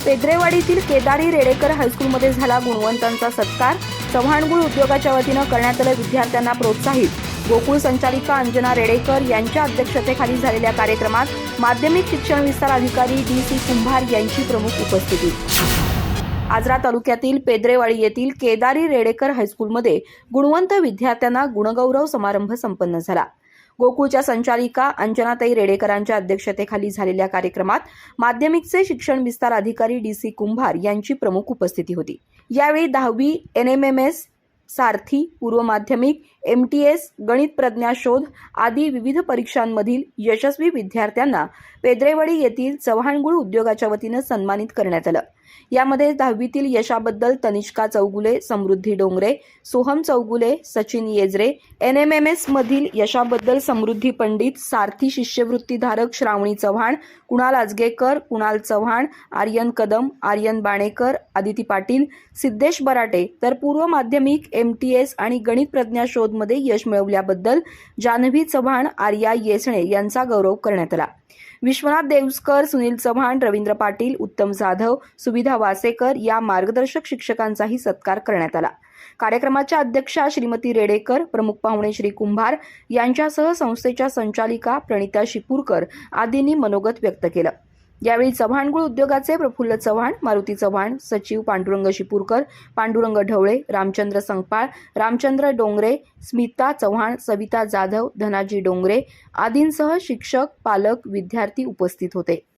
पेद्रेवाडीतील केदारी रेडेकर हायस्कूलमध्ये झाला गुणवंतांचा सत्कार। चव्हाणगुळ उद्योगाच्या वतीनं करण्यात आलं विद्यार्थ्यांना प्रोत्साहित। गोकुळ संचालिका अंजना रेडेकर यांच्या अध्यक्षतेखाली झालेल्या कार्यक्रमात माध्यमिक शिक्षण विस्तार अधिकारी डी.सी. कुंभार यांची प्रमुख उपस्थिती। आजरा तालुक्यातील पेद्रेवाडी येथील केदारी रेडेकर हायस्कूलमध्ये गुणवंत विद्यार्थ्यांना गुणगौरव समारंभ संपन्न झाला। गोकुळच्या संचालिका अंजनाताई रेडेकरांच्या अध्यक्षतेखाली झालेल्या कार्यक्रमात माध्यमिकचे शिक्षण विस्तार अधिकारी डी.सी. कुंभार यांची प्रमुख उपस्थिती होती। यावेळी 10वी NMMS, सारथी, पूर्व माध्यमिक, MTS, गणित प्रज्ञा शोध आदी विविध परीक्षांमधील यशस्वी विद्यार्थ्यांना पेद्रेवाडी येथील चव्हाणगुळ उद्योगाच्या वतीनं सन्मानित करण्यात आलं। यामध्ये 10वीतील यशाबद्दल तनिष्का चौगुले, समृद्धी डोंगरे, सोहम चौगुले, सचिन येजरे, NMMS मधील यशाबद्दल समृद्धी पंडित, सारथी शिष्यवृत्तीधारक श्रावणी चव्हाण, कुणाल आजगेकर, कुणाल चव्हाण, आर्यन कदम, आर्यन बाणेकर, आदिती पाटील, सिद्धेश बराटे, तर पूर्व माध्यमिक, MTS आणि गणित प्रज्ञा शोध मध्ये यश मिळवल्याबद्दल जान्हवी चव्हाण, आर्या येसणे यांचा गौरव करण्यात आला। विश्वनाथ देवस्कर, सुनील चव्हाण, रवींद्र पाटील, उत्तम जाधव, सुविधा वासेकर या मार्गदर्शक शिक्षकांचाही सत्कार करण्यात आला। कार्यक्रमाच्या अध्यक्षा श्रीमती रेडेकर, प्रमुख पाहुणे श्री कुंभार यांच्यासह संस्थेच्या संचालिका प्रणिता शिपूरकर आदींनी मनोगत व्यक्त केलं। यावेळी चव्हाणगुळ उद्योगाचे प्रफुल्ल चव्हाण, मारुती चव्हाण, सचिव पांडुरंग शिपूरकर, पांडुरंग ढवळे, रामचंद्र संगपाळ, रामचंद्र डोंगरे, स्मिता चव्हाण, सविता जाधव, धनाजी डोंगरे आदींसह शिक्षक, पालक, विद्यार्थी उपस्थित होते।